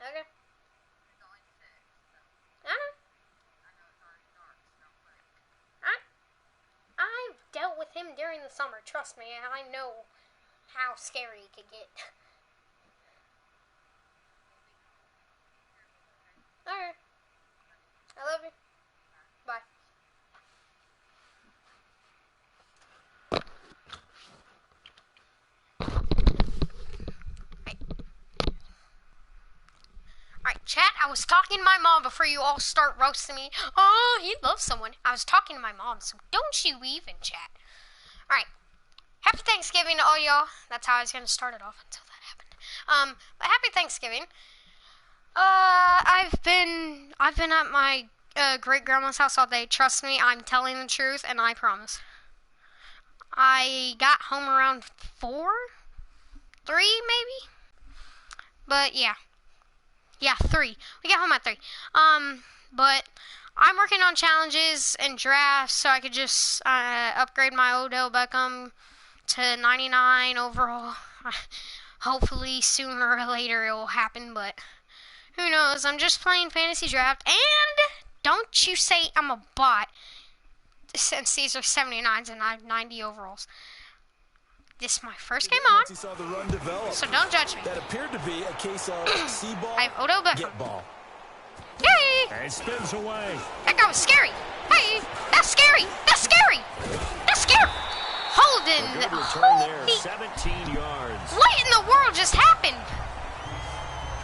Okay. Uh-huh. I've dealt with him during the summer. Trust me, I know how scary it could get. Alright. I love you. Bye. Alright, chat, I was talking to my mom before you all start roasting me. Oh, he loves someone. I was talking to my mom, so don't you even chat. Alright. Happy Thanksgiving to all y'all. That's how I was going to start it off until that happened. But happy Thanksgiving. I've been at my great grandma's house all day. Trust me, I'm telling the truth, and I promise. I got home around 4? 3 maybe? But yeah. Yeah, 3. We got home at 3. But I'm working on challenges and drafts so I could just upgrade my Odell Beckham to 99 overall. Hopefully sooner or later it will happen, but who knows? I'm just playing fantasy draft, and don't you say I'm a bot since these are 79s and I have 90 overalls. This is my first game on, so don't judge me. That appeared to be a case of see ball, I have Odell Beckham. get ball. Yay! And it spins away. That guy was scary. Hey, that's scary. That's scary. That's scary. Holden. A good return there, Holy, 17 yards. what in the world just happened?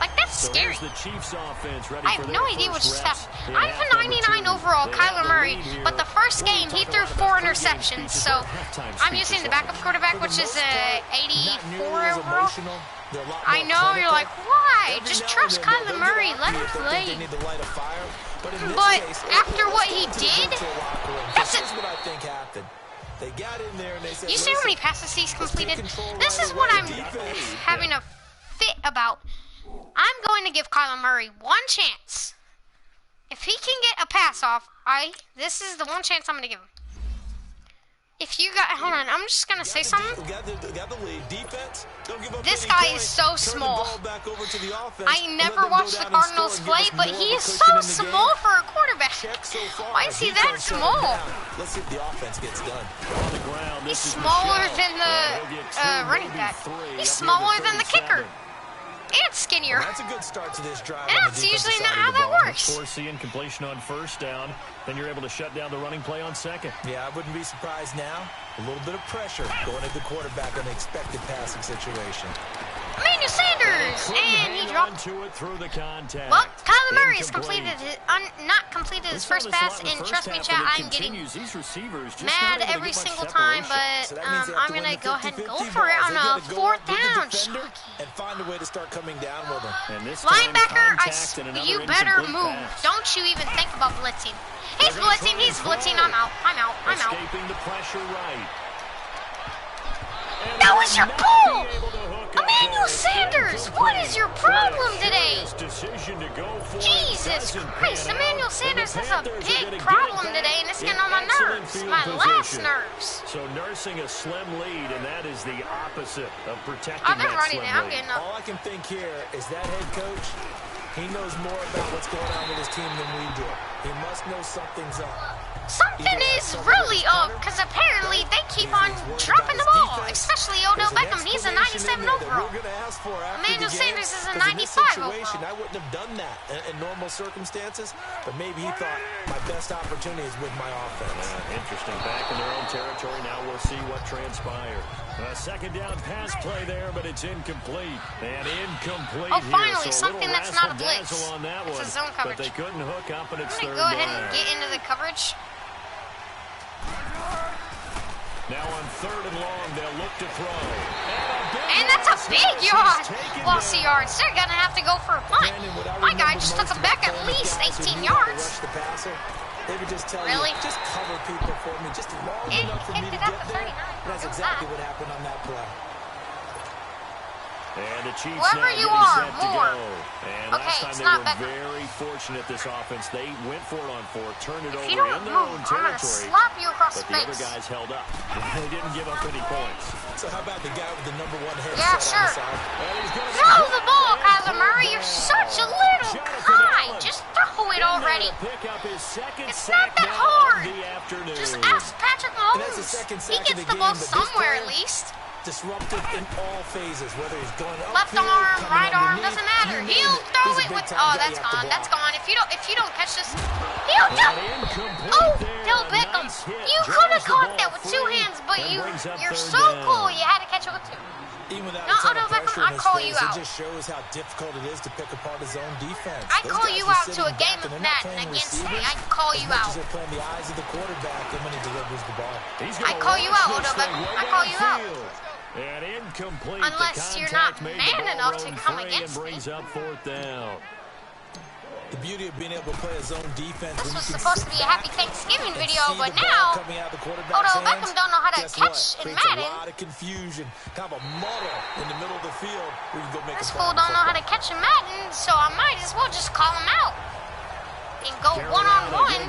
Like, that's So scary. here's the Chiefs offense ready I for have their no idea what first just reps happened. in I have half a number 99 two. overall, They Kyler have the Murray, lead here. but the first We'll game he talk threw about 4 pregame interceptions, speeches so or halftime I'm speeches using the on backup them. quarterback, For the which is most part, 84 not nearly as overall. emotional. They're a lot I more know, you're clinical. like, why? Every Just now trust and then, Kyler they'll Murray, get let off him you if play. They need to light a fire. But in this But case, after let's what go he to the did, virtual locker room. that's This it. is what I think happened. They got in there and they said, You see how many "Listen, passes he's let's take completed? control This right is what away. I'm Defense." having a fit about. I'm going to give Kyler Murray one chance. If he can get a pass off, this is the one chance I'm going to give him. If you got, hold on, I'm just going to say something. Got the lead. Defense, don't give up This any guy points. is so Turn the small. ball back over to the offense I and let never them go watched the down and score Cardinals and give play, us but more he of a is cushion so in the small game. for a quarterback. Check so far. Why is he that Defense shut him small? down. Let's see if the offense gets done. On the ground, He's this is smaller Michelle. than the He'll get two, running maybe back. three, He's up smaller near than the kicker. 37. And skinnier. That's a good start to this drive. And on the that's defensive usually side not of how the that ball. works. Forcing completion on first down, then you're able to shut down the running play on second. Yeah, I wouldn't be surprised now. A little bit of pressure going at the quarterback in an expected passing situation. Emmanuel Sanders, and he dropped. To it through the contact. Well, Kyler Murray has Incomplete. not completed his first pass, and trust me, chat, I'm getting mad every single time, but So that means they have I'm to win gonna the go ahead and 50-50 go for it balls. on They a gotta go fourth up with the down. defender Chucky. and find a way to start coming down with him. And this time, Linebacker, contact and another you better incomplete move. pass. Don't you even think about blitzing. He's They're gonna blitzing, try he's and blitzing. throw. I'm out, I'm out, I'm out. Escaping the pressure right. And That they was your will not ball! be able to hook up Emmanuel there. Sanders, what is your problem today? Decision to go for it Jesus doesn't Christ, pan Emmanuel out. Sanders And the has a Panthers are big gonna get problem it today, back and it's in getting on my excellent nerves, field my last position. nerves. So nursing a slim lead, and that is the opposite of protecting Oh, they're that running slim it. I'm lead. getting up. All I can think here is that head coach, he knows more about what's going on with his team than we do. He must know something's up. Something is really up, because apparently they keep on dropping the ball, especially Odell Beckham. He's a 97 overall. Emmanuel Sanders is a 95 overall. I wouldn't have done that in normal circumstances, but maybe he thought my best opportunity is with my offense. Interesting. Back in their own territory. Now we'll see what transpires. A second down pass play there, but it's incomplete. And incomplete Oh, finally, here. So something little that's not a blitz. razzle-dazzle on that It's a one, zone coverage. But they couldn't hook up, and it's I'm third going to go ahead and down. get into the coverage. Now on third and long, they'll look to throw. And that's a big yard. Lost the yards. They're going to have to go for a punt. My guy just took it back at least 18 yards. They would just tell Really? you, just cover people for me, just long It enough for me kicked to it up get to there. 39. That's exactly what happened on that play. And the Chiefs Whoever now you getting are, set to more. go. And Okay, last time it's they not were Beckham. very fortunate, this offense. They went for it on fourth, turned it If over you don't in their own move, I'm going to territory. slap you across But the the other face. guys held up. They didn't give up any points. So how about the guy with the #1 headset Yeah, on sure. the side? And he's gonna Throw the ball, Kyler Murray. You're such a easy. It's not that hard. Just ask Patrick Mahomes. He gets the ball somewhere at least. Disruptive in all phases, whether he's going up, left arm, right arm, doesn't matter. He'll throw it with. Oh, that's gone. That's gone. If you don't catch this, he'll jump. Oh, Del Beckham, you could have caught that with two hands, but you're so cool. You had to catch it with two. Even without No, a ton Odell of pressure Beckham, in I his call face, you out. It just shows how difficult it is to pick apart his own defense. I Those call guys you are out to sitting a game back of and they're not Madden playing against me. receivers I call you as much out. as they're playing the eyes of the quarterback and when he delivers the ball. I call you out, Odell Beckham. I call you out. And incomplete. Unless you're not man enough to come against me. Brings up fourth down. The beauty of being able to play his own defense. This was supposed to be a Happy Thanksgiving video, but now Odell Beckham don't know how to catch in Madden. A lot of confusion, kind of a muddle in the middle of the field where you can go make This a fool don't know how to catch in Madden, so I might as well just call him out and go one-on-one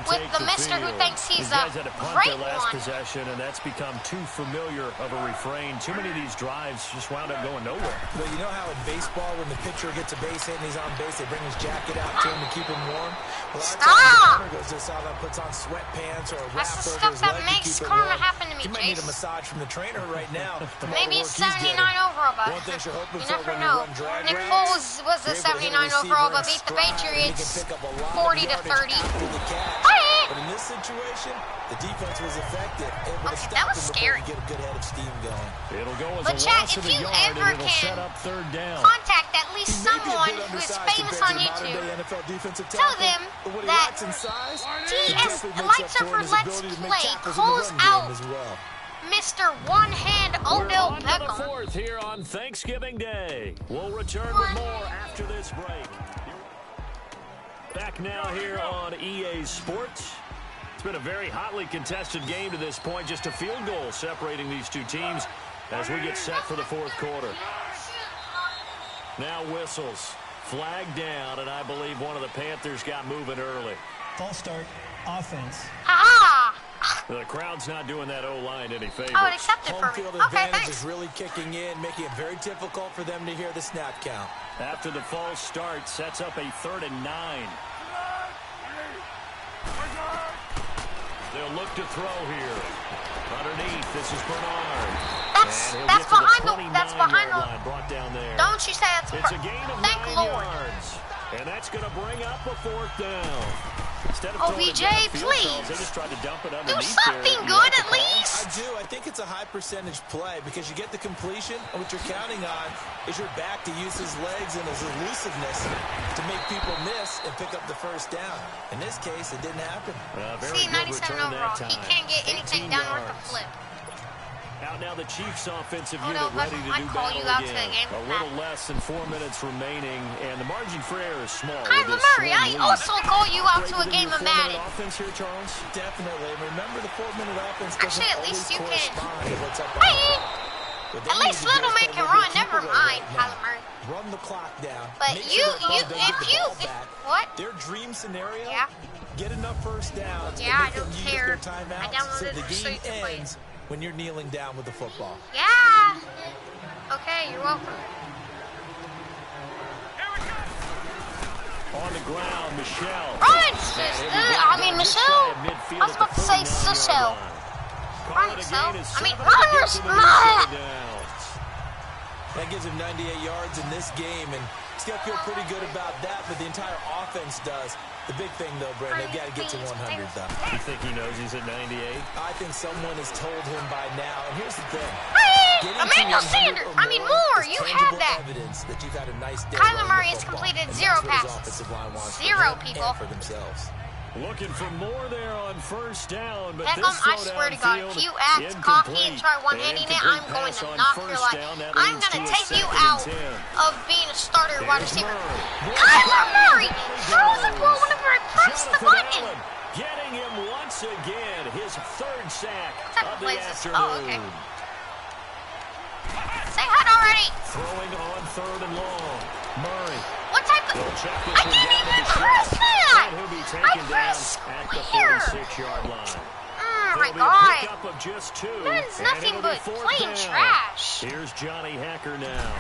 with the mister who thinks he's a great one. Possession, and that's become too familiar of a refrain. Too many of these drives just wound up going nowhere. But you know how in baseball, when the pitcher gets a base hit and he's on base, they bring his jacket out to him to keep him warm? Well, Stop! the goes to the sideline, puts on sweatpants or a wrap That's the over stuff his that leg to makes keep it karma warm. happen to me, He might need a Chase. massage from the trainer right now. Maybe it's 79 overall, but One thing you're hoping you for never when know. you run drag Nick routes, Foles was a you're able to hit 79 receiver overall, in but beat the stride, and he Patriots can pick up a lot of 40 to yardage 30. after the catch. Hey! But in this situation, the defense was effective, able to Okay, stop that was him before scary. he get a good head of steam going. It'll go as But a Chad, loss of if a you yard, ever and it'll set can up third down. contact at least He may be a someone bit who is undersized famous compared on to the YouTube, modern-day NFL defensive tell tackle, them but what he that lacks in size, he it is definitely lights makes up up for for his Let's ability to make Play, tackles in the calls run game out as well. Mr. One Hand Odell We're on to the Beckham. fourth here on Thanksgiving Day. We'll return with more after this break. Back now here on EA Sports. It's been a very hotly contested game to this point. Just a field goal separating these two teams as we get set for the fourth quarter. Now whistles. Flag down, and I believe one of the Panthers got moving early. False start, offense. Ha The crowd's not doing that O-line any favors. I would accept it Home for me. field Okay, advantage thanks. is really kicking in, making it very difficult for them to hear the snap count. After the false start, sets up a 3rd and 9. They'll look to throw here. Underneath, this is Bernard. That's behind the line, brought down there. Don't you say that's It's a gain of Thank 9 Lord. yards. And that's going to bring up a 4th down. Instead of throwing it OBJ, downfield, please. they just tried to dump it Do underneath something there. good at I least. do. I think it's a high percentage play because you get the completion, and what you're counting on is your back to use his legs and his elusiveness to make people miss and pick up the first down. In this case, it didn't happen. Very See, good 97 return overall. that He time. can't get anything 18 done worth a yards. flip. Out now the Chiefs offensive Odell unit ready Beckham, to I'd do call battle you out to again. the game A with little that. less than 4 minutes remaining, and the margin for error is small. with Kyler this Murray, slim I lead. also call you out to a Great game with of your 4-minute Madden. offense here, Charles. Definitely. Remember, the 4-minute offense doesn't Actually, at always least you can. correspond to what's up on the Hey, clock. What they at need least to do Little is Man play can a little run. keep Never away mind, right now. Kyler Murray. Run the clock down. But Make you, sure that they get the ball if back. what? Their dream scenario, Yeah. get enough first downs Yeah, to I make them don't use care. their timeouts I downloaded so the it so you game can play it. ends when you're kneeling down with the football. Yeah. Okay, you're welcome. On the ground, Michelle. Run, sis. I mean, Michelle. I was about to say Michelle. Run, Michelle. I mean, run, That gives him 98 yards in this game, and he's got to feel pretty good about that, but the entire offense does. The big thing, though, Brandon, they've got to get to 100, though. You think he knows he's at 98? I think someone has told him by now, and here's the thing. Hey, Getting to Emmanuel 100 Sanders. or I mean, more. is You tangible had that. evidence that you've had a nice day Kyler running Murray the has football, completed and 0 that's what his passes. offensive line wants for 0 him people. and for themselves. Looking for more there on first down, but Beckham, this I throw swear to God, if downfield, you act cocky and try one-handing it, I'm going pass to on knock your first life. down. That I'm leads going to to a take you 2nd and out 10. of being a starter wide There's receiver. Murray. Kyler Murray throws the ball whenever I press the Jonathan button. Allen getting him once again. His 3rd sack What type of of the play is this? afternoon. Oh, okay. Say hi already. Throwing on 3rd and long. Murray. What type of... They'll check this I one didn't down to even Michelle. press that. And he'll be I taken down pressed at the clear. 46-yard line. Oh, my There'll be a God. pickup of just 2. That's and nothing it'll be but 4th plain down. trash. Here's Johnny Hacker now.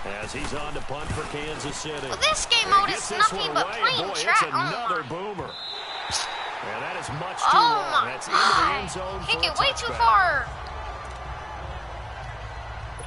As he's on to punt for Kansas City. Well, this game mode is nothing but plain Boy, trash. it's another boomer. And that is much too Oh long. my That's into the end zone Kick for a it way too touchback. far.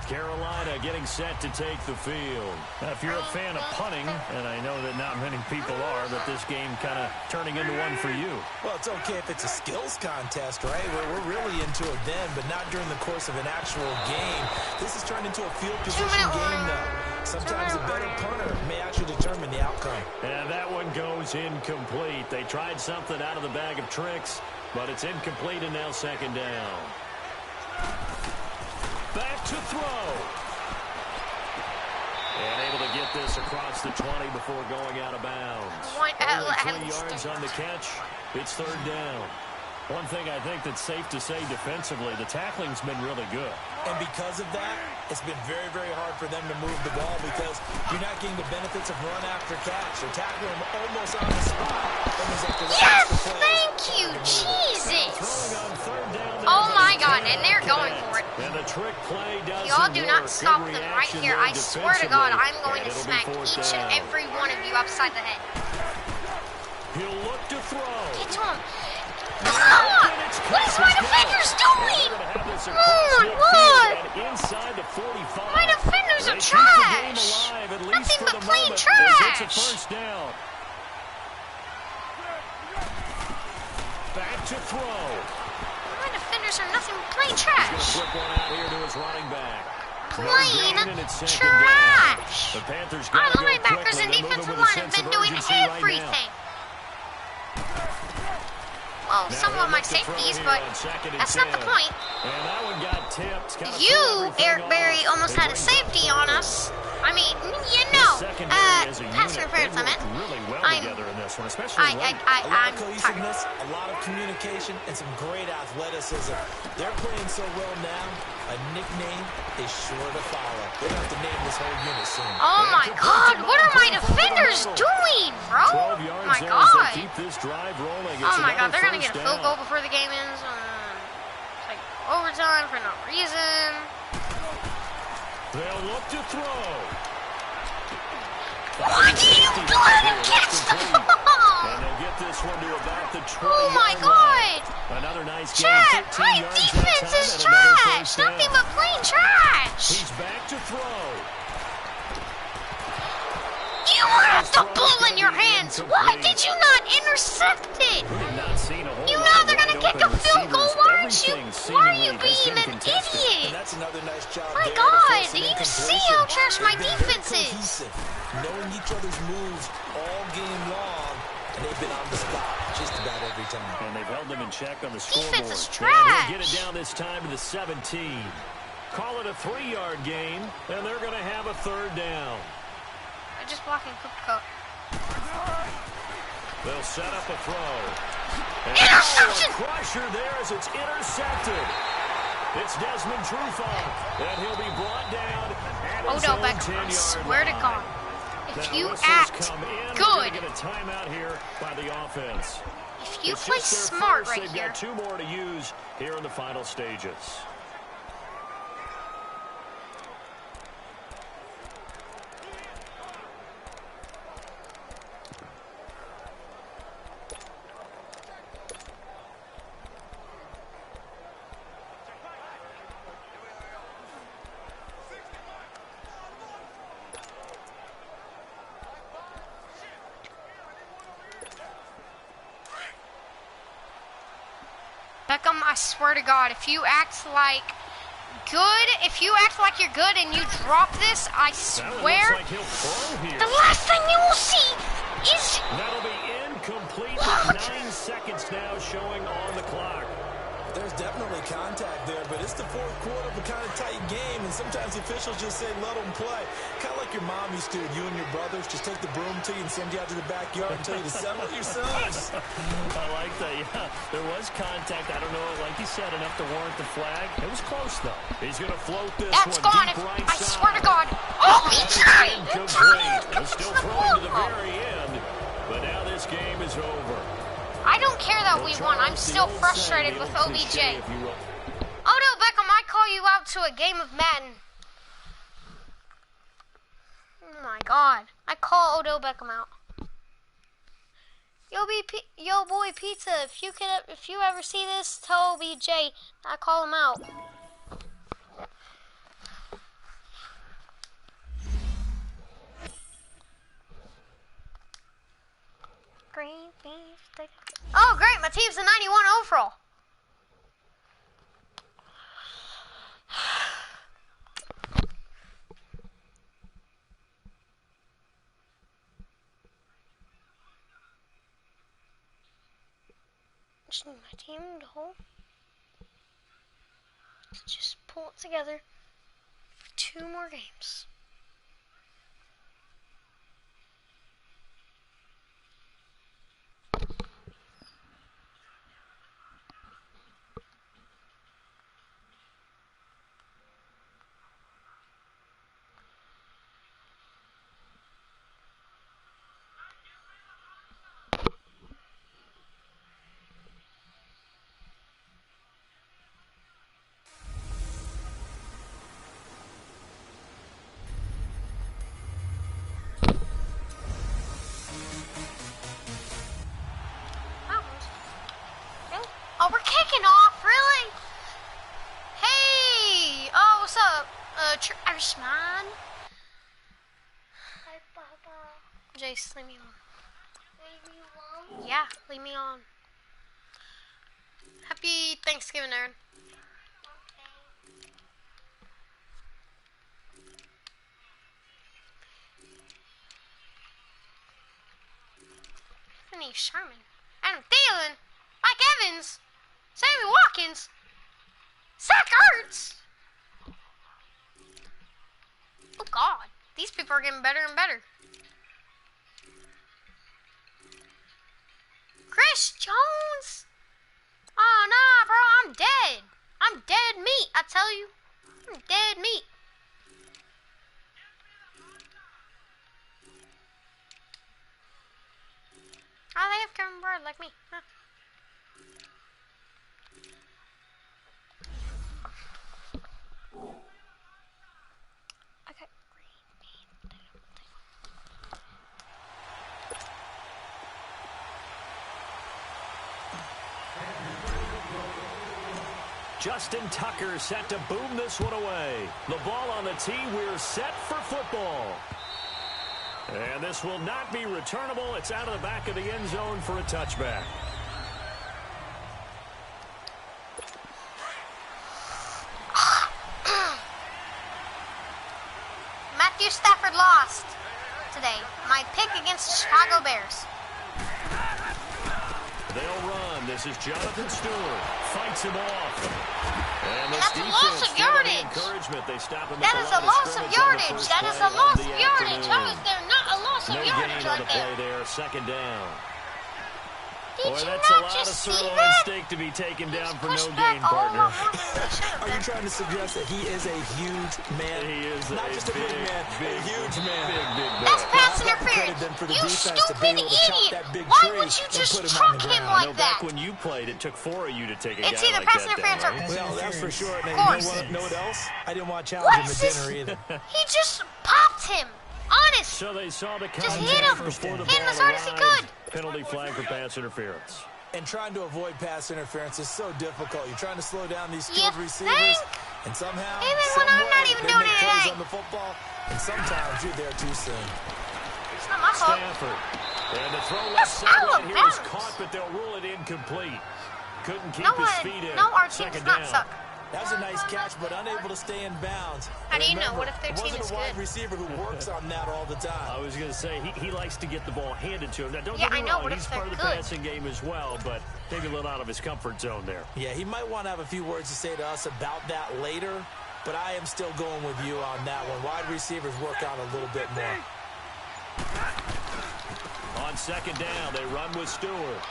Carolina getting set to take the field. Now, if you're a fan of punting, and I know that not many people are, but this game kind of turning into one for you. Well, it's okay if it's a skills contest, right? We're really into it then, but not during the course of an actual game. This has turned into a field position game now. Sometimes a better punter may actually determine the outcome. And that one goes incomplete. They tried something out of the bag of tricks, but it's incomplete and now second down. Back to throw. And able to get this across the 20 before going out of bounds. Only 3 yards on the catch. It's third down. One thing I think that's safe to say defensively, the tackling's been really good. And because of that, it's been very, very hard for them to move the ball because you're not getting the benefits of run after catch. They're tackling them almost on the spot. Yes, thank you, Jesus. Oh my God, and they're going for it. And the trick play doesn't Y'all do not work. stop Good them right reaction here. there I swear to God, I'm going to defensively. smack And it'll be each fourth and down. every one of you upside the head. He'll look to throw. Get to him. Ah! What is my defenders doing? Oh my God. Inside the 45. My defenders are They keep the game trash. alive, at least Nothing for but the plain moment, as trash. It's a first down. Back to throw. My defenders are nothing but plain He's trash. going to flip one out here to his running back. Plain No gain, and it's second trash. down. The Panthers Our gotta go linebackers quickly. and They're moving defensive with a line have sense been of doing urgency right now. everything. Well, Now some he'll of my look to throw safeties, here but on second and that's not the 10. point. And that one got tipped. Kinda You, threw everything Eric Berry, off. almost They had a bring safety down on third. us. I mean, you The know, secondary as a pass unit, interference, they I meant. worked really well I'm- together in this one, especially late. A lot I'm of tired. cohesiveness, a lot of communication, and some great athleticism. They're playing so well now, a nickname is sure to follow. They're going to have to name this whole unit soon. Oh my God, what are my defenders doing, bro? 12 yards My there as God. they keep this drive rolling. It's Oh my God, another they're gonna first get a field down. goal before the game ends. It's like overtime for no reason. They'll look to throw. Why do you let him catch the And ball? they'll get this one to about the 20. Oh my God! Another nice game. Chad, 13 my yards that defense time is and another trash. first down. Nothing but plain trash. He's back to throw. You have the ball in your hands. Why did you not intercept it? We have not seen a whole You lot know of they're gonna wide kick a open field goal. receivers. Why aren't you? Everything Why are you seemingly has being been an contested. And idiot? that's another nice job My there to God, force do an you see incompletion. how trash my They've been very defense is? cohesive, knowing each other's moves all game long, and they've been on the spot just about every time. And they've held them in check on the scoreboard. Defense is And he'll get it trash. down this time to the 17. Call it a 3-yard gain, and they're going to have a third down. I'm just blocking Cooper Cup. They'll set up a throw. And Interception! a crusher there as it's intercepted. It's Desmond Trufant, and he'll be brought down at his Odell own Beckham, I 10-yard swear to line. God, if Now, you whistles act come in. We're good, gonna get a timeout here by the offense. if you It's play just their smart first. right They've here, got 2 more to use here in the final stages. Beckham, I swear to God, if you act like you're good and you drop this, I Now it swear, looks like he'll throw here. the last thing you will see is That'll be incomplete. What? 9 seconds now showing on the clock. There's definitely contact there, but it's the fourth quarter of a kind of tight game, and sometimes the officials just say, let them play. Kind of like your mom used to, you and your brothers, just take the broom to you and send you out to the backyard and tell you to settle yourselves. I like that, yeah. There was contact. I don't know, like you said, enough to warrant the flag. It was close, though. He's going to float this that's one gone. deep right I side. swear to God. Oh, he tried. He Incomplete. tried. They're still throwing to the very end, but now this game is over. I don't care that we won. I'm Charles, the still old frustrated saying, with the old cliche, OBJ. if you will. Odell Beckham, I call you out to a game of Madden. my God. I call Odell Beckham out. Yo, boy, pizza. If you ever see this, tell OBJ I call him out. Green beans. Oh, great! My team's a 91 overall. Just need my team to hold. Just pull it together for 2 more games. Oh, we're kicking off, really? Hey! Oh, what's up? Irishman? Hi, Papa. Jace, leave me on. Leave me alone? Yeah, leave me on. Happy Thanksgiving, Aaron. Okay. Anthony Sherman. Adam Thielen. Mike Evans. Sammy Watkins. Zach Ertz. Oh, God. These people are getting better and better. Chris Jones. Oh, nah, bro. I'm dead. I'm dead meat, I tell you. I'm dead meat. Oh, they have Kevin Bird like me. Huh. Okay. Justin Tucker set to boom this one away. The ball on the tee. We're set for football. And this will not be returnable. It's out of the back of the end zone for a touchback. Matthew Stafford lost today. My pick against the Chicago Bears. They'll run. This is Jonathan Stewart. Fights him off. And that's a loss of yardage. They stop him that is a loss of yardage. That is a loss of yardage. How is there not a loss of yardage right there? There, second down. Did you that's not a lot just of see sirloin that? steak to be taken down for Push no back gain, all partner. over more than they should have Are you been. trying to suggest that he is a huge man? He is not just a big man, a huge man. Big That's pass Well, interference. for the You defense to stupid be able to chop idiot. that big Why tree would you and just put him on truck the him ground. like No, that? back when you played, it took 4 of you to take a It's guy either like pass that interference down, or... right? Well, that's for sure. And course. know what else? I didn't watch What Algebra is this? dinner either. He just popped him. Honest. So they saw the Just contact hit him. before the Hit him ball as hard as he arrived. could. Penalty flag for pass interference. And trying to avoid pass interference is so difficult. You're trying to slow down these You skilled receivers, think? and somehow, Even when I'm not even they doing make it plays today. on the football, and sometimes you're there too soon. It's not my fault. Stafford. And the throw left That's side right here is Alabama. caught, but they'll rule it incomplete. Couldn't keep No his one, feet in. no, our team's Second not down. suck. That was a nice catch, but unable to stay in bounds. How do you know? Remember, What if their it team wasn't is a wide good? receiver who works on that all the I time. was going to say, he likes to get the ball handed to him. Now, don't Yeah, get me I know, wrong, but if he's they're part of the good. passing game as well, but maybe a little out of his comfort zone there. Yeah, he might want to have a few words to say to us about that later, but I am still going with you on that one. Wide receivers work out a little bit more. On second down, they run with Stewart.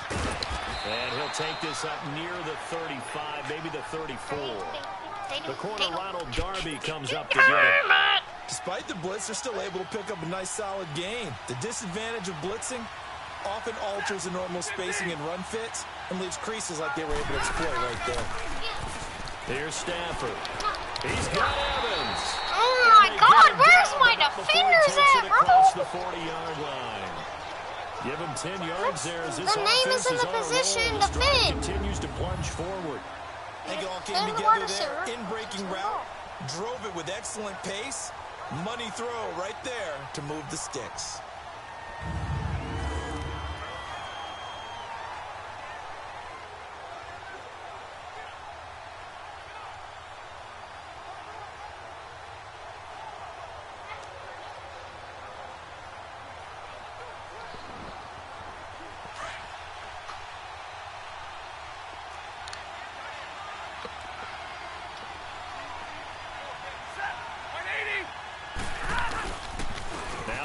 And he'll take this up near the 35, maybe the 34. The corner, Ronald Darby, comes up to get it. Despite the blitz, they're still able to pick up a nice solid gain. The disadvantage of blitzing often alters the normal spacing and run fits and leaves creases like they were able to exploit right there. Here's Stafford. He's got Evans. Oh my God, where's my defenders at, bro? Across the 40-yard line. Give him 10 yards there as this the name is in the position to defend. Continues to plunge forward. They all came together there in breaking route, drove it with excellent pace. Money throw right there to move the sticks.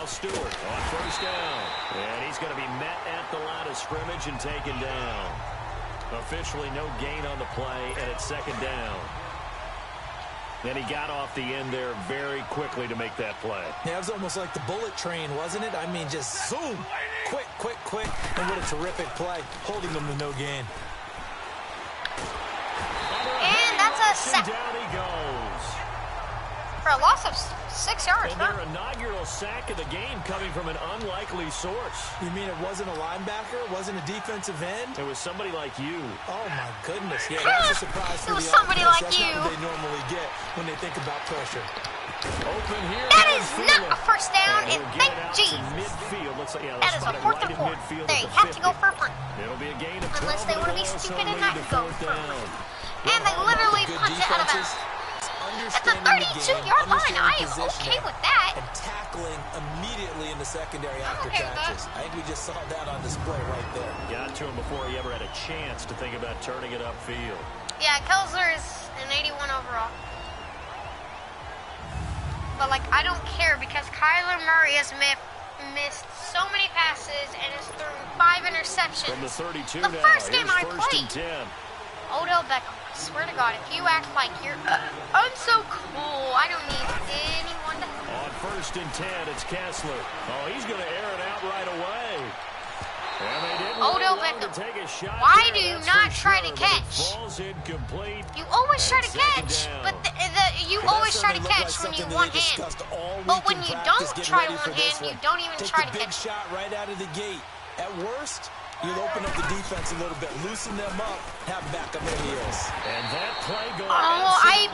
Stewart on first down. And he's going to be met at the line of scrimmage and taken down. Officially no gain on the play, and it's second down. Then he got off the end there very quickly to make that play. Yeah, it was almost like the bullet train, wasn't it? I mean, just zoom. Quick, quick, quick. And what a terrific play, holding them to no gain. And that's a sack. Down he goes. For a loss of 6 yards, and their inaugural sack of the game coming from an unlikely source. You mean it wasn't a linebacker? It wasn't a defensive end? It was somebody like you. Oh, my goodness. Yeah, that's a surprise to it was the somebody offense. like That's you. not what they normally get when they think about pressure. Open here. That is not a first down, and thank Jesus. Midfield. Looks like, that is a 4th and 4. They have to go for a punt. It'll be a gain of unless they want to be stupid and not go for a punt. And they literally punted out of bounds. That's a 32-yard line. I am okay with that. And tackling immediately in the secondary after catches. I think we just saw that on display right there. Got to him before he ever had a chance to think about turning it upfield. Yeah, Kelsler is an 81 overall. But, like, I don't care because Kyler Murray has missed so many passes and has thrown 5 interceptions. From the 32 the first game I played. 10. Odell Beckham. I swear to God, if you act like you're, I'm so cool. I don't need anyone to. On 1st and 10, it's Kessler. Oh, he's going to air it out right away. And they didn't Odell Beckham. Why do you not try to catch? Falls incomplete. You always try to catch, but you always try to catch when you one hand. But when you don't try one hand, you don't even try to catch. Big shot right out of the gate. At worst, you'll open up the defense a little bit, loosen them up, have back up their heels. And that play goes I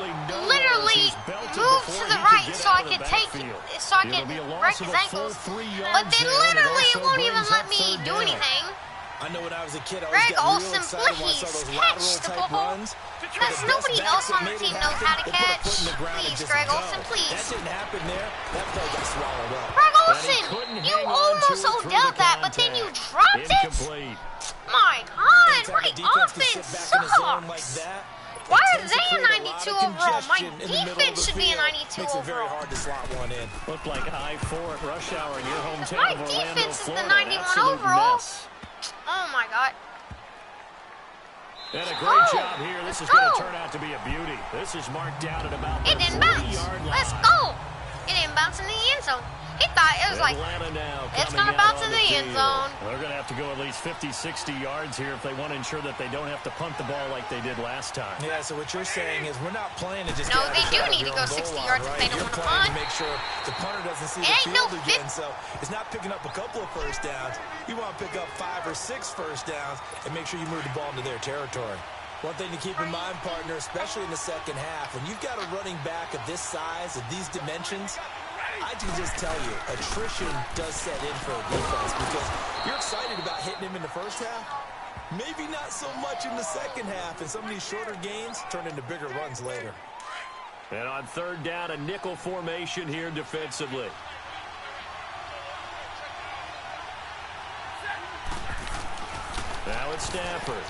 literally moved to the right so I could break his ankles. But then literally it won't even let me do anything. I know when I was a kid, I was Greg getting real Olsen, excited when I saw please those catch lateral the type ball. runs. Because nobody else on the team knows how to catch. Please, Greg Olsen, please. That didn't happen there. That play got swallowed up. Greg Olsen, you almost Odell'd that, but then you dropped it? My God, my offense sucks. Why are they a 92 overall? My defense should be a 92 Makes it very overall. hard to slot one in. Looked like I-4 at rush hour in your hometown My of Orlando, defense is the Florida. 91 overall. Oh my God. And a great job here. This is going to turn out to be a beauty. This is marked out at about It the didn't bounce. 40-yard line. Let's go. It didn't bounce in the end zone. He thought it was like, it's going to bounce in the end zone. They're going to have to go at least 50, 60 yards here if they want to ensure that they don't have to punt the ball like they did last time. Yeah, so what you're saying is we're not playing to just No, get they do out of need to their go own 60 goal yards line, if they right? don't You're want to playing punt. to make sure the punter doesn't see It the ain't no field again, so it's not picking up a couple of first downs. You want to pick up 5 or 6 first downs and make sure you move the ball into their territory. One thing to keep in mind, partner, especially in the second half, when you've got a running back of this size, of these dimensions, I can just tell you, attrition does set in for a defense because you're excited about hitting him in the first half. Maybe not so much in the second half, and some of these shorter gains turn into bigger runs later. And on 3rd down, a nickel formation here defensively. Now it's Stafford.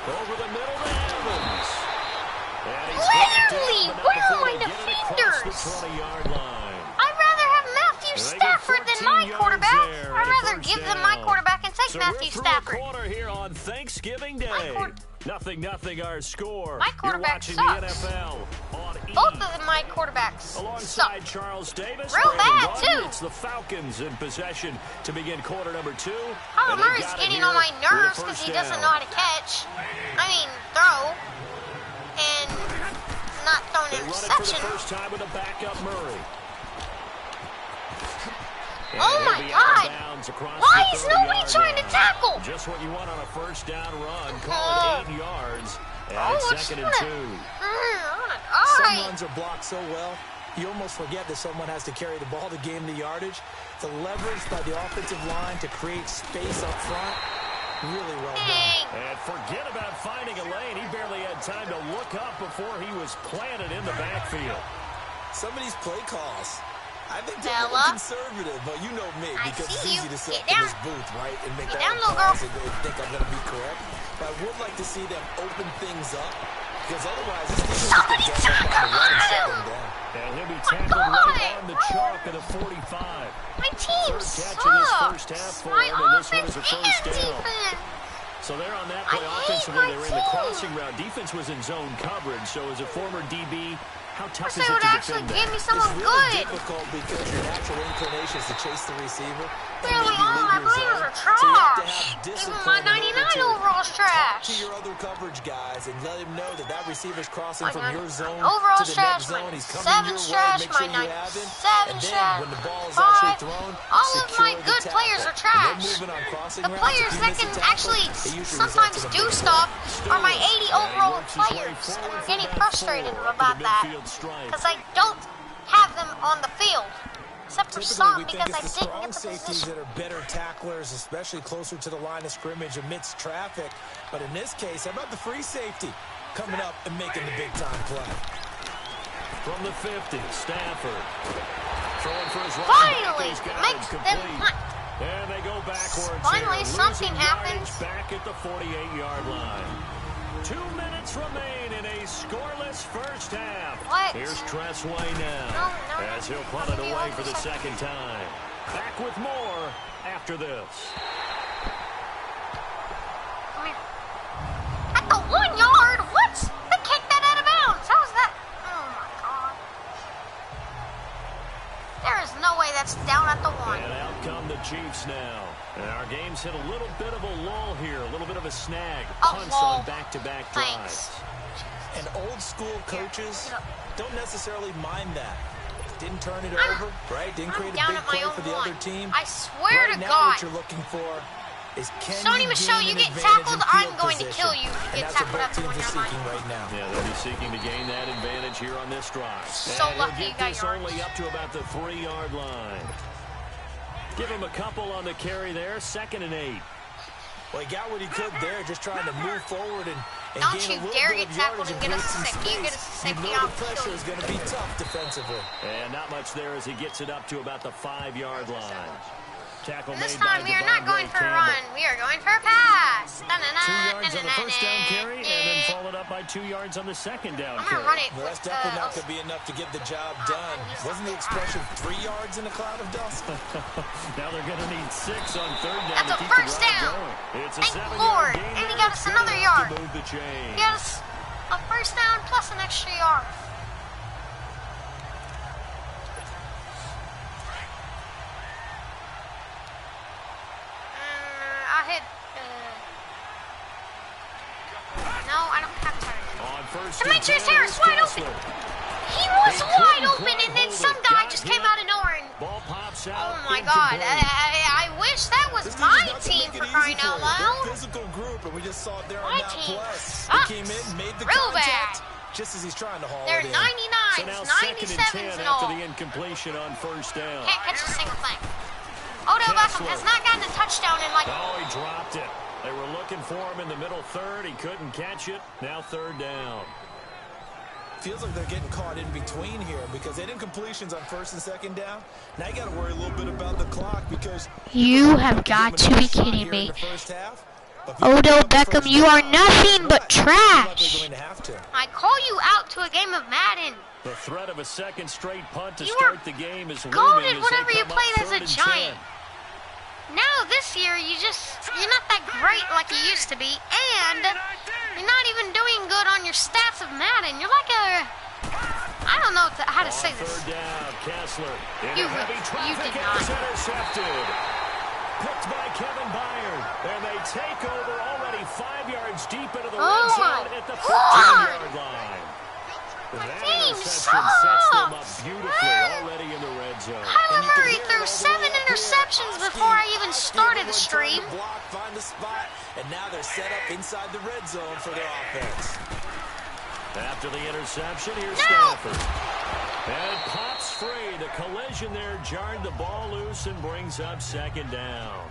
Over the middle to Evans. Literally, where are my defenders? I'd rather have Matthew Stafford than my quarterback. I'd rather give them my quarterback and take Matthew Stafford. Here on Thanksgiving Day. Nothing, our score. My quarterback You're sucks. The NFL on Both of my quarterbacks Alongside suck. Charles Davis, Real bad, Gordon, too. It's the Falcons in possession to begin quarter number 2. Kyler Murray's getting on my nerves because he doesn't know how to catch. Throw. And not throwing They run it for the interception. first time with a backup Murray. Oh my God! Why is nobody trying to tackle? Just what you want on a first down run. Call it 8 yards. And second and 2. Some runs are blocked so well, you almost forget that someone has to carry the ball to gain the yardage. The leverage by the offensive line to create space up front, really well done. And forget about finding a lane. He barely had time to look up before he was planted in the backfield. Some of these play calls, I think they're a little conservative, but you know me, because it's easy to sit in this booth, right, and make all calls and think I'm going to be correct. But I would like to see them open things up, because otherwise it's somebody tackle him! And he'll be tackled right on the chalk of the 45. My team sucks! My offense and defense! So they're on that play offensively. They were in the crossing route. Defense was in zone coverage, so as a former DB, how tough is it to defend that? Give me someone it's really difficult because your natural inclination is to chase the receiver. Really, all my players are trash. Even my 99 overall is trash. Talk to your other coverage guys and let him know that that receiver's crossing from your zone overall to the trash, next zone. He's my coming your way. Make sure you have him. And then when the ball is actually thrown, all of my good players are trash. The players that can actually sometimes do stuff are my 80 overall players. And I'm getting frustrated about that because I don't have them on the field. Except for some, because I didn't get the safeties that are better tacklers, especially closer to the line of scrimmage amidst traffic. But in this case, how about the free safety coming up and making the big-time play? From the 50, Stafford. Throwing for his right. Finally, makes them punt. And they go backwards. Finally, something happens. Back at the 48-yard line. 2 minutes remain in a scoreless first half. What? Here's Tressway now. No. As he'll punt it away for the second time. Back with more after this. Come here. At the 1 yard? What? They kicked that out of bounds. How is that? Oh my God. There is no way that's down at the 1. And out come the Chiefs now. And our game's hit a little bit of a lull here, a little bit of a snag. Punts on back-to-back drives. And old school coaches don't necessarily mind that. Didn't turn it over, right? Didn't create a big play for the other team. I swear to now God. What you're looking for is Sony Michelle, you get tackled, I'm going to kill you. You get tackled at the 1 yard line. Right now. Yeah, they'll be seeking to gain that advantage here on this drive. So lucky you got yards. Only up to about the 3-yard line. Give him a couple on the carry there, 2nd and 8. Well, he got what he could there, just trying to move forward and don't gain you a little dare bit get of tackled yardage and get and us create sick. some You space. get us sick, you know the pressure is going to be tough defensively. And not much there as he gets it up to about the 5-yard line. Tackle and this made time by we are not going for a run. We are going for a pass. 2 yards on the first down carry, and then followed up by 2 yards on the second down carry. I'm going to run it. Well, that's definitely not going to be enough to get the job done. Wasn't the expression 3 yards in a cloud of dust? Now they're going to need 6 on third down. That's a first down. It's a Thank 7-yard gain. And he got us another yard. Move the chain. He got us a first down plus an extra yard. No, I don't have time. Demetrius Harris wide open. He was wide open, and then some guy just came out of nowhere. Oh my God! I wish that was my team for crying out loud. Physical group, and we just saw it there on My that team play. sucks. He came in, made the Real contact, bad. just as he's trying to haul They're it in. 99s, 97s, and all. after the incompletion on first down. Can't catch a single thing. Odell Beckham has not gotten a touchdown in like. Oh, he dropped it. They were looking for him in the middle third. He couldn't catch it. Now third down. Feels like they're getting caught in between here because they didn't completions on first and second down. Now you got to worry a little bit about the clock because you have got to be kidding me. Odell Beckham, you are nothing but trash. I call you out to a game of Madden. The threat of a second straight punt to you start the game is goated looming whenever you played as a 10. giant. Now this year you're not that great like you used to be, and you're not even doing good on your stats of Madden. You're like I don't know how to say this. Third down, Kessler. You did not. Intercepted. Picked by Kevin Byard, and they take over already 5 yards deep into the red zone at the 15-yard line. That interception sets them up beautifully already in the red zone. Kyler Murray threw 7 interceptions. even started the stream. Block, find the spot, and now they're set up inside the red zone for their offense. After the interception, here's Stafford. And it pops free. The collision there jarred the ball loose and brings up second down.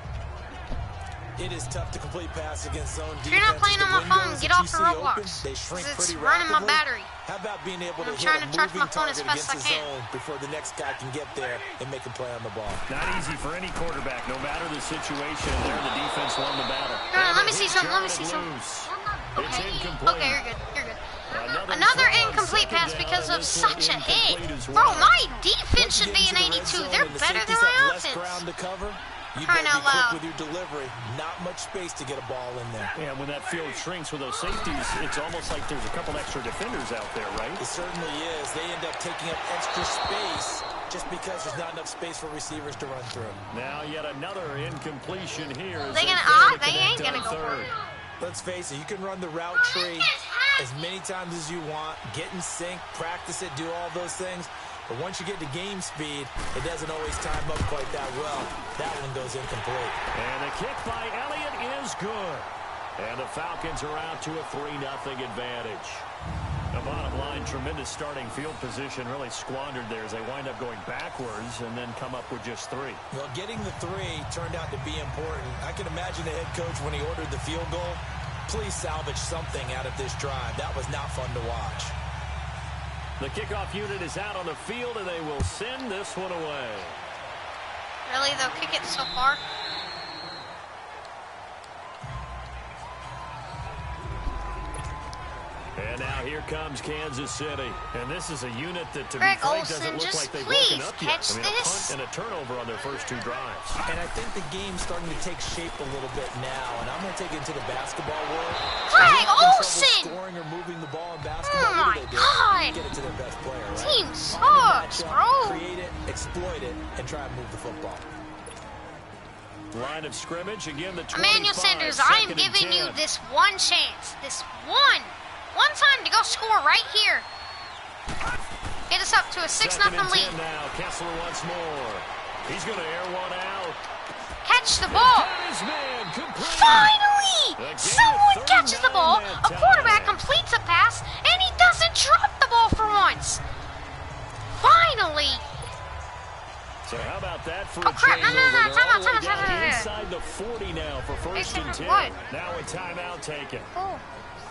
It is tough to complete pass against zone defense. If you're not playing on my phone, get off the Roblox. It's running my battery. How about being able to I'm trying to charge my phone target as fast as I against the can zone before the next guy can get there and make a play on the ball? Not easy for any quarterback, no matter the situation. There, the defense won the battle. Let me see something. Let me see something. It's incomplete. Okay, you're good. You're good. Another incomplete pass because of such a hit. Bro, my defense should be an 82. They're better than my offense. You better be quick with your delivery. Not much space to get a ball in there. Yeah, when that field shrinks with those safeties, it's almost like there's a couple extra defenders out there, right? It certainly is. They end up taking up extra space just because there's not enough space for receivers to run through. Now yet another incompletion here. They ain't gonna go for it. Let's face it, you can run the route tree as many times as you want, get in sync, practice it, do all those things. But once you get to game speed, it doesn't always time up quite that well. That one goes incomplete. And the kick by Elliott is good. And the Falcons are out to a 3-0 advantage. The bottom line, tremendous starting field position, really squandered there as they wind up going backwards and then come up with just 3. Well, getting the 3 turned out to be important. I can imagine the head coach when he ordered the field goal. Please salvage something out of this drive. That was not fun to watch. The kickoff unit is out on the field, and they will send this one away. Really? They'll kick it so far? And now here comes Kansas City. And this is a unit that, to Greg be frank, Olsen, doesn't look like they've please woken up catch yet. I mean, a this. punt and a turnover on their first 2 drives. And I think the game's starting to take shape a little bit now. And I'm going to take it into the basketball world. Greg Olsen! Scoring or moving the ball in basketball. Oh my God! Get it to their best player, right? Team sucks, bro. Create it, exploit it, and try and move the football. Line of scrimmage, again, the 25. Emmanuel Sanders, I am giving you this one chance. This one time to go score right here. Get us up to a 6-0 lead. Now Kessler once more. He's going to air one out. Catch the ball. Finally! Someone catches the ball. A quarterback completes a pass, and he doesn't drop the ball for once. Finally! So how about that for a crap. changeover? Time out. Inside the 40 now for first and 10. What? Now a timeout taken. Oh.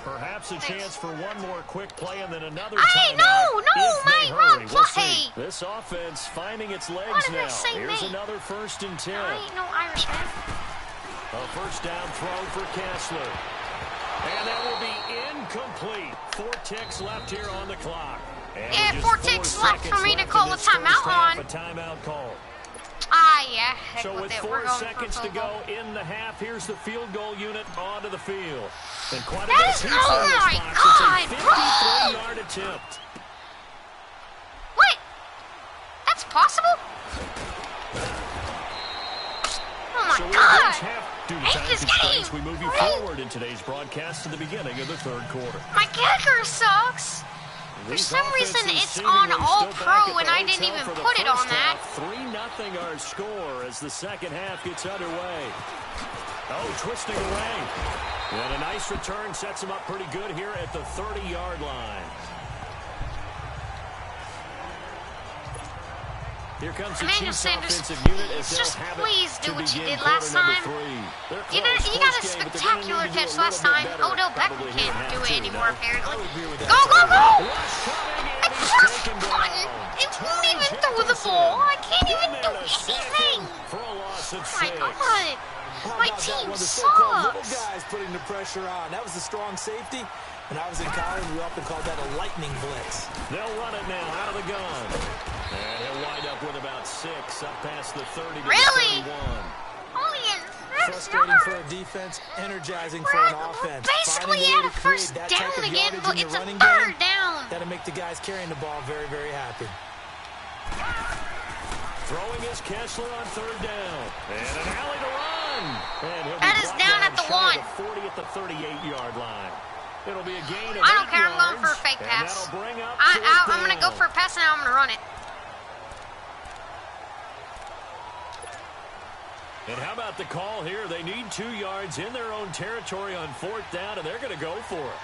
Perhaps a chance for one more quick play and then another timeout. No, mate, wrong play. This offense finding its legs What did now. I say, Here's mate? another first and 10. I ain't no Irishman. A first down throw for Kessler. And that will be incomplete. 4 ticks left here on the clock. And yeah, 4 ticks left for me to call a timeout on. A timeout call. Yeah, heck so with it. 4 seconds to go in the half, here's the field goal unit onto the field. And quite that is, oh my God, bro! 53-yard attempt. What? That's possible? Oh my God! Due to time constraints, we move you forward in today's broadcast to the beginning of the 3rd quarter. My kicker sucks. For some reason, it's on All Pro, and I didn't even put it on that. 3-0 our score as the second half gets underway. Oh, twisting away. And a nice return sets him up pretty good here at the 30-yard line. Here comes the Chiefs offensive unit as they'll have it. Please do what you did last time. You got a spectacular catch last time. Odell Beckham can't do it anymore, apparently. Go, go, go! I pressed the button. It won't even throw the ball. I can't even do anything. Oh my God. My team sucks. Little guys putting the pressure on. That was a strong safety. When I was in college, we often called that a lightning blitz. They'll run it now out of the gun. And he'll wind up with about 6 up past the 30 to really? the 31. Oh, yeah. Frustrating for a defense, energizing for an offense. Basically at a first down again, but it's a 3rd down. That'll make the guys carrying the ball very, very happy. Throwing is Kessler on 3rd down. And an alley to run. And he'll that is down at the 1. 40 at the 38-yard line. It'll be a gain of I don't care. yards, I'm going for a fake pass. I'm going to go for a pass, and now I'm going to run it. And how about the call here? They need 2 yards in their own territory on 4th down, and they're going to go for it.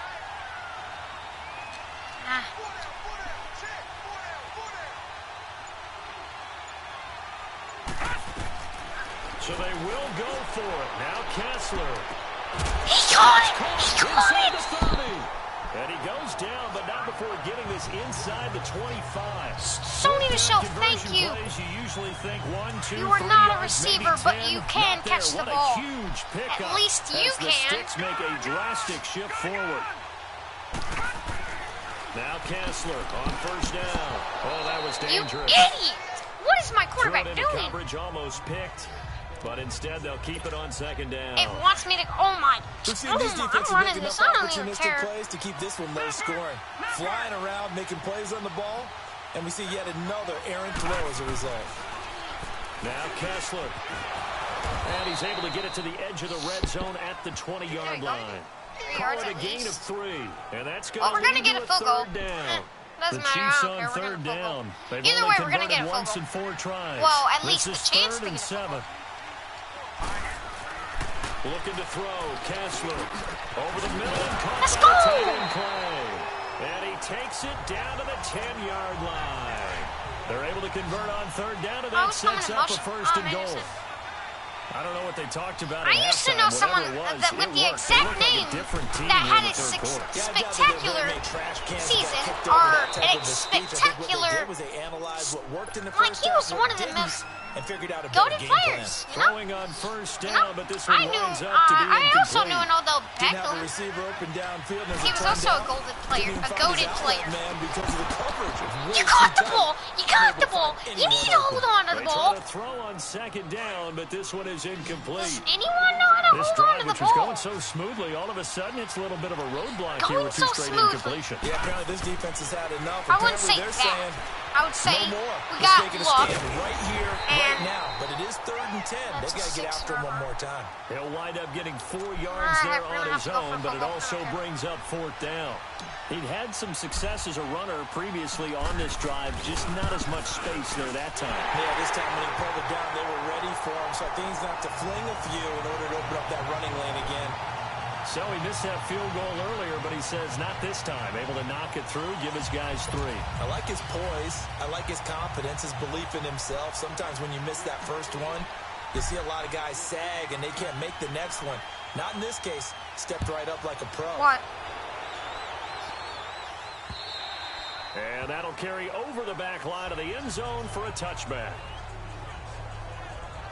So they will go for it. Now Kessler. He caught it! He caught it! And he goes down, but not before getting this inside the 25. Sony Michel, thank you. You usually think 1, 2, you are 3 not a yards, receiver, but you can catch the ball. What a huge pickup. At least you as the can. Sticks make a drastic shift forward. Now Kessler on 1st down. Oh, that was dangerous. You idiot! What is my quarterback Thrown into doing? coverage, almost picked. But instead, they'll keep it on 2nd down. It wants me to. Oh my! We've seen Oh these my! I'm defenses running make this. enough I don't even opportunistic care. plays to keep this one low scoring. Flying around, making plays on the ball, and we see yet another errant throw as a result. Now Kessler. And he's able to get it to the edge of the red zone at the 20-yard line. 3 Call yards it a at gain of least. 3. And that's going Well, we're gonna to get a field goal. 3rd down. Doesn't The matter. I Chiefs don't on care. We're gonna 3rd get a field down. goal. They've Either only way, we're gonna converted get a field once goal. in 4 tries. Well, at least this is the chance 3rd to and get a field 7. Looking to throw. Kessler over the middle. Let's Caught by go! the tight end play. And he takes it down to the 10-yard line. They're able to convert on 3rd down, and I that was coming sets to up a motion. 1st and maybe goal. it's- I don't know what they talked about. I at used to halftime. know someone Whatever it was, that with it the worked. It exact looked like name a different team that here had in a the third quarter. spectacular season, or an spectacular, like he was one of the most and figured out a goated better game plan. players. You know? Throwing on 1st down, You know? but this one I knew. winds up to be I also knew incomplete. an Odell Didn't have Beckham. a receiver open downfield. and as He it was turned also a out, goated player, didn't even a find his goated outlet player. man because of the coverage. It was really You caught the too ball. tight. You caught Unable the to ball. find You anyone need to hold open. on to They the ball. try to throw on 2nd down, but this one is incomplete. Does anyone know how to This hold on drive, to the which was ball? going so smoothly, all of a sudden it's a little bit of a roadblock here Going with 2 so straight smoothly. incompletions. Yeah, apparently this defense has had enough. I wouldn't Apparently say they're that. saying I would say no more. we Let's got make it a luck. stand right here, right And now. But it is 3rd and 10. They've That's got to get 6 after him one yard more time. He'll wind up getting 4 yards I there really on have his to go for own, but it football. also brings up 4th down. He'd had some success as a runner previously on this drive, just not as much space there that time. Yeah, this time when he pulled it down, they were ready for him. So I think he's going to have to fling a few in order to open up that running lane again. So he missed that field goal earlier, but he says not this time. Able to knock it through, give his guys 3. I like his poise. I like his confidence, his belief in himself. Sometimes when you miss that first one, you see a lot of guys sag and they can't make the next one. Not in this case. Stepped right up like a pro. What? And that'll carry over the back line of the end zone for a touchback.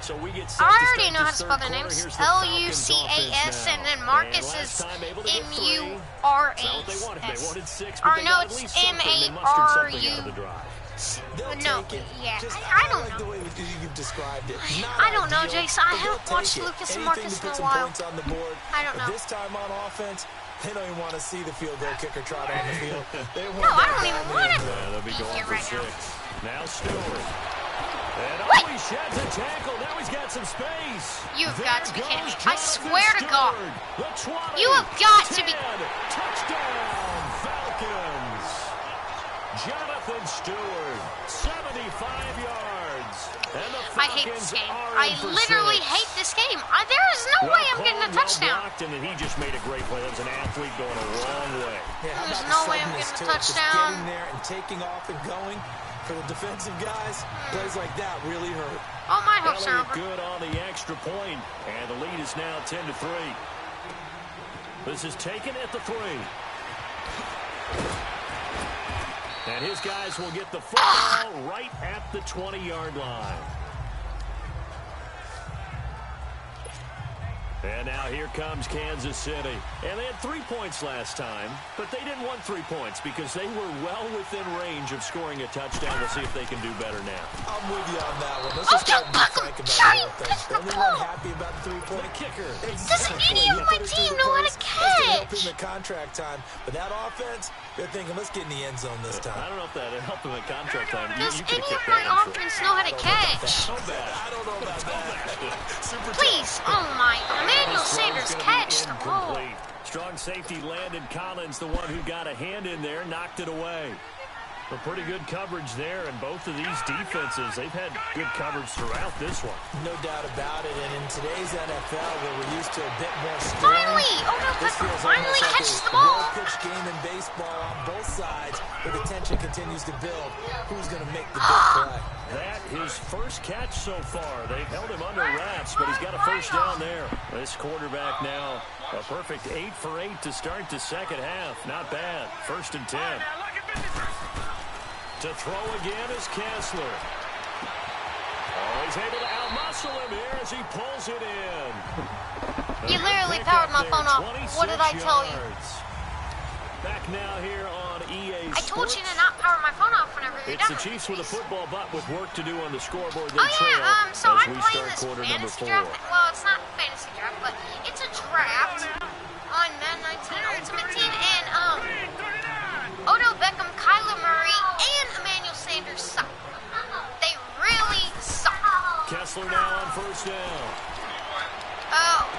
So we get set I to already start know how this to third spell their quarter. names. Here's the Falcons Lucas, offense and then now. Marcus And is last time able to get 3. M-U-R-A-S. That's not what they wanted. They wanted 6, Or but they no, got at it's least something. They mustered something out of the drive. They'll No, take it. yeah, Just, I don't like know. the way you've described it. Not I don't know, ideal, Jason. I but haven't they'll watched take it. Lucas and Anything Marcus to in put a some while. points on the board. I don't But know. this time on offense, they don't even want to see the field goal kicker trot on the field. They want No, I that don't even ball want in. to They'll be be going here for right 6. now. Now Stewart. And What? he sheds a tackle. Now he's got some space. You've There got to be kidding me. goes I Jonathan swear to God. Stewart. The 20, You have got to 10, be- Touchdown, Falcons. Jonathan Stewart, 75 yards. And the Falcons I hate this game. are I in for literally 6. hate this game. There is no way I'm getting a Well touchdown. blocked, and then he just made a great play. That was an athlete going a long way. Yeah, how There's about no the way I'm suddenness getting a to it? Just touchdown. getting there and taking off and going. For the defensive guys, plays like that really hurt. Oh, my hopes are Elliott over. good on the extra point, and the lead is now 10-3. This is taken at the 3. And his guys will get the football right at the 20-yard line. And now here comes Kansas City. And they had 3 points last time, but they didn't want 3 points because they were well within range of scoring a touchdown. We'll see if they can do better now. I'm with you on that one. Let's just go and be frank about the whole thing. The only one happy about the 3-point Kicker. Does any of my team know how to Help catch? him at contract time. But that offense, they're thinking, let's get in the end zone this time. I don't know if that helped him at contract time. Does You could've any of kicked my that one, offense know how to catch? So bad. I don't know about that. Super Please, tough. oh my, Emmanuel This Sanders throw's gonna be catch the ball. incomplete. Strong safety Landon Collins, the one who got a hand in there, knocked it away. A pretty good coverage there, and both of these defenses, they've had good coverage throughout this one. No doubt about it, and in today's NFL, where we're used to a bit more scoring, Finally! Odell Beckham finally like catches the ball! pitch game in baseball on both sides, where the tension continues to build. Who's going to make the big play? That his first catch so far. They've held him under wraps, but he's got a first down there. This quarterback now, a perfect 8 for 8 to start the second half. Not bad. 1st and 10. To throw again is Kessler. Oh, he's able to outmuscle him here as he pulls it in. You literally powered my phone off. What did I tell you? Back now here on EA Sports. I told you to not power my phone off whenever you're It's done. the Chiefs with a football, but with work to do on the scoreboard. Oh yeah, so I'm playing this quarter number 4. fantasy draft. Well, it's not fantasy draft, but it's a draft on Madden 19 Ultimate Team, and Odell Beckham, Kyler Murray, and Emmanuel Sanders suck. They really suck. Kessler now on first down.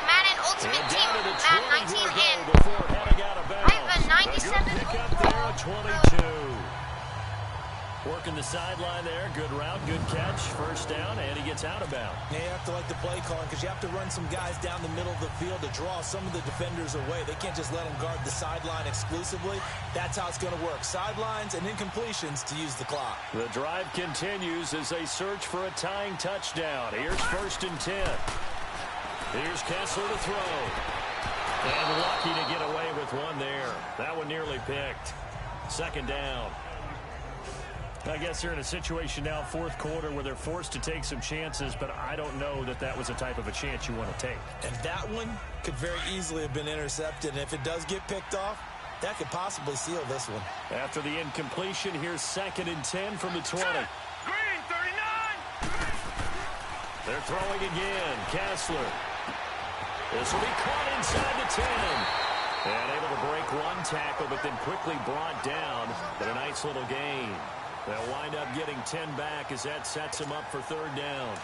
Madden Ultimate Team, Madden 19, and before heading out of bounds. I have a 97 Pick up there at 22. Working the sideline there. Good route, good catch. First down, and he gets out of bounds. Now you have to like the play calling because you have to run some guys down the middle of the field to draw some of the defenders away. They can't just let them guard the sideline exclusively. That's how it's going to work. Sidelines and incompletions to use the clock. The drive continues as they search for a tying touchdown. Here's 1st and 10. Here's Kessler to throw. And lucky to get away with one there. That one nearly picked. 2nd down. I guess they're in a situation now, 4th quarter, where they're forced to take some chances, but I don't know that that was the type of a chance you want to take. And that one could very easily have been intercepted. And if it does get picked off, that could possibly seal this one. After the incompletion, here's 2nd and 10 from the 20. Green, 39. They're throwing again. Kessler. This will be caught inside the 10. And able to break one tackle, but then quickly brought down. But a nice little gain. They'll wind up getting 10 back as that sets him up for 3rd down.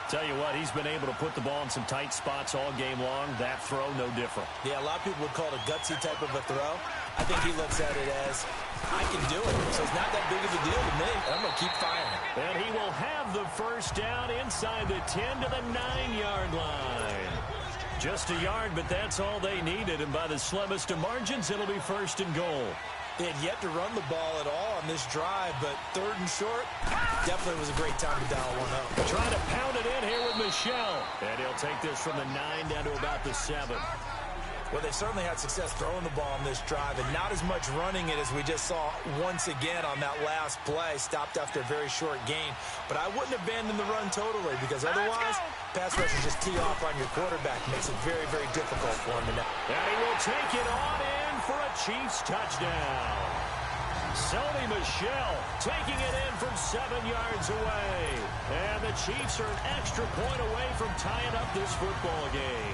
Tell you what, he's been able to put the ball in some tight spots all game long. That throw, no different. Yeah, a lot of people would call it a gutsy type of a throw. I think he looks at it as, I can do it. So it's not that big of a deal to me. I'm going to keep firing. And he will have the first down inside the 10 to the 9-yard line. Just a yard, but that's all they needed. And by the slimmest of margins, it'll be 1st and goal. They had yet to run the ball at all on this drive, but 3rd and short, definitely was a great time to dial one up. Trying to pound it in here with Michel. And he'll take this from the 9 down to about the 7. Well, they certainly had success throwing the ball on this drive, and not as much running it as we just saw once again on that last play. Stopped after a very short gain. But I wouldn't abandon the run totally, because otherwise, pass rushers just tee off on your quarterback. Makes it very, very difficult for him to know. And he will take it on in for a Chiefs touchdown. Sony Michel taking it in from 7 yards away. And the Chiefs are an extra point away from tying up this football game.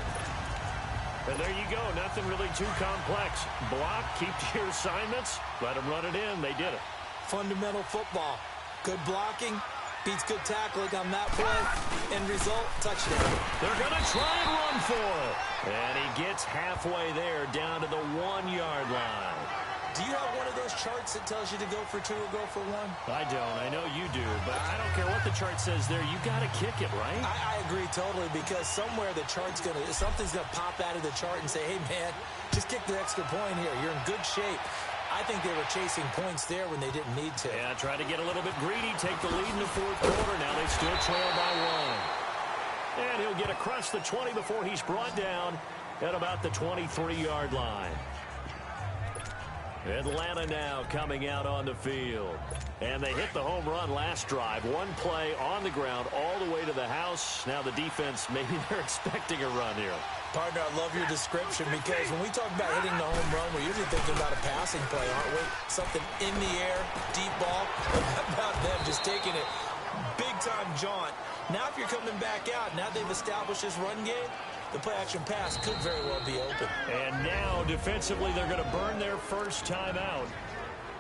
And there you go. Nothing really too complex. Block, keep to your assignments, let them run it in. They did it. Fundamental football. Good blocking. Beats good tackling on that play. End result, touchdown. They're going to try and run for it. And he gets halfway there down to the 1-yard line. Do you have one of those charts that tells you to go for 2 or go for 1? I don't. I know you do, but I don't care what the chart says there. You got to kick it, right? I agree totally, because somewhere the chart's something's gonna pop out of the chart and say, hey man, just kick the extra point here. You're in good shape. I think they were chasing points there when they didn't need to. Yeah, try to get a little bit greedy, take the lead in the 4th quarter. Now they still trail by 1. And he'll get across the 20 before he's brought down at about the 23-yard line. Atlanta now coming out on the field. And they hit the home run last drive. One play on the ground all the way to the house. Now the defense, maybe they're expecting a run here. Partner, I love your description, because when we talk about hitting the home run, we're usually thinking about a passing play, aren't we? Something in the air, deep ball. How about them just taking it big-time jaunt? Now if you're coming back out, now they've established this run game, the play-action pass could very well be open. And now, defensively, they're going to burn their first time out.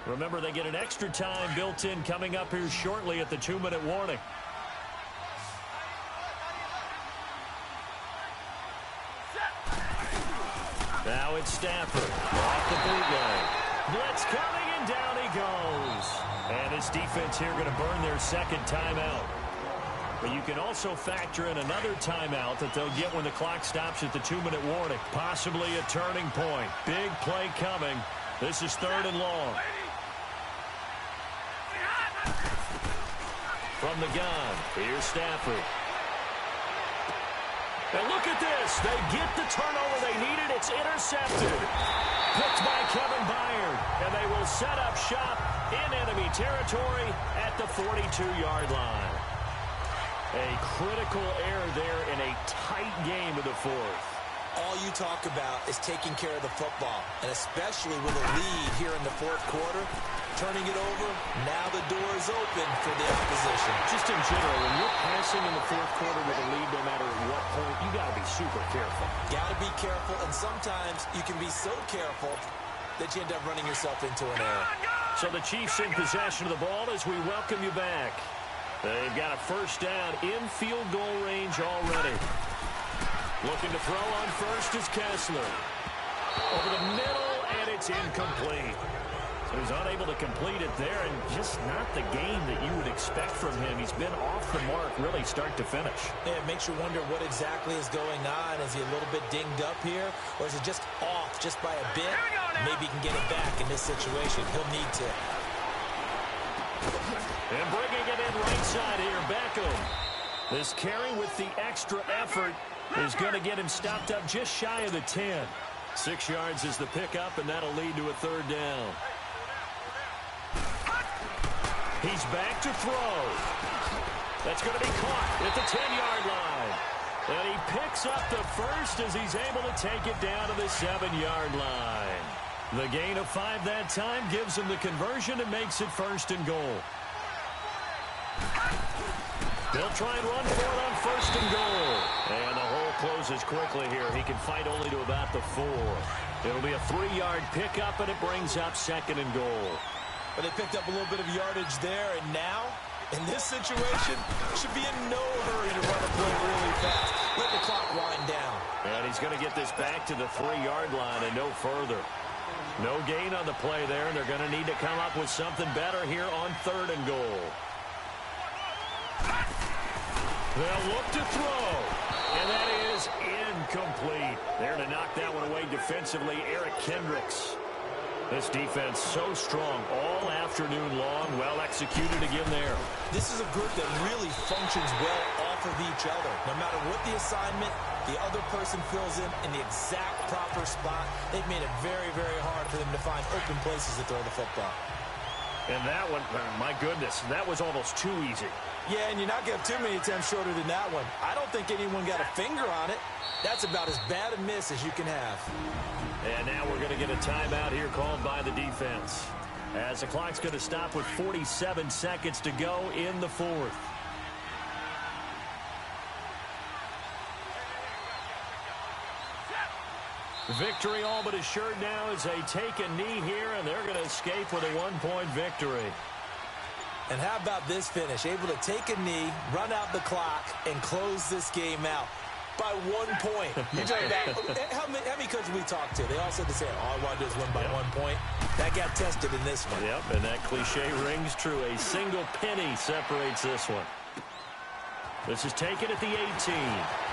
Remember, they get an extra time built in coming up here shortly at the 2-minute warning. Now it's Stafford. Off the bootleg. Blitz coming And down he goes. And this defense here going to burn their second timeout. But you can also factor in another timeout that they'll get when the clock stops at the 2-minute warning. Possibly a turning point. Big play coming. This is 3rd and long. From the gun, here's Stafford. And look at this. They get the turnover they needed. It's intercepted. Picked by Kevin Byard. And they will set up shop in enemy territory at the 42-yard line. A critical error there in a tight game of the 4th. All you talk about is taking care of the football, and especially with a lead here in the 4th quarter, turning it over, now the door is open for the opposition. Just in general, when you're passing in the 4th quarter with a lead, no matter at what point, you got to be super careful. Got to be careful, and sometimes you can be so careful that you end up running yourself into an error. So the Chiefs in possession of the ball as we welcome you back. They've got a first down in field goal range already. Looking to throw on first is Kessler. Over the middle, and it's incomplete. So he's unable to complete it there, and just not the game that you would expect from him. He's been off the mark really start to finish. Yeah, it makes you wonder what exactly is going on. Is he a little bit dinged up here, or is it just off just by a bit? Maybe he can get it back in this situation. He'll need to. And bringing it in right side here, Beckham. This carry with the extra effort is going to get him stopped up just shy of the 10. 6 yards is the pickup, and that'll lead to a 3rd down. He's back to throw. That's going to be caught at the 10-yard line. And he picks up the first as he's able to take it down to the 7-yard line. The gain of 5 that time gives him the conversion and makes it 1st and goal. They'll try and run for it on 1st and goal. And the hole closes quickly here. He can fight only to about the 4. It'll be a 3-yard pickup, and it brings up 2nd and goal. But they picked up a little bit of yardage there, and now, in this situation, should be in no hurry to run a play really fast. Let the clock wind down. And he's going to get this back to the 3-yard line and no further. No gain on the play there, and they're going to need to come up with something better here on 3rd and goal. They'll look to throw, and that is incomplete. There to knock that one away defensively, Eric Kendricks. This defense so strong all afternoon long, well executed again there. This is a group that really functions well off of each other. No matter what the assignment, the other person fills in the exact proper spot. They've made it very, very hard for them to find open places to throw the football. And that one, my goodness, that was almost too easy. Yeah, and you're not going to have too many attempts shorter than that one. I don't think anyone got a finger on it. That's about as bad a miss as you can have. And now we're going to get a timeout here called by the defense. As the clock's going to stop with 47 seconds to go in the 4th. Victory all but assured now as they take a knee here, and they're going to escape with a 1-point victory. And how about this finish? Able to take a knee, run out the clock, and close this game out by 1 point. You're talking about, how many coaches we talked to? They all said the same. All I want to do is win by 1 point. That got tested in this one. Yep, and that cliche rings true. A single penny separates this one. This is taken at the 18.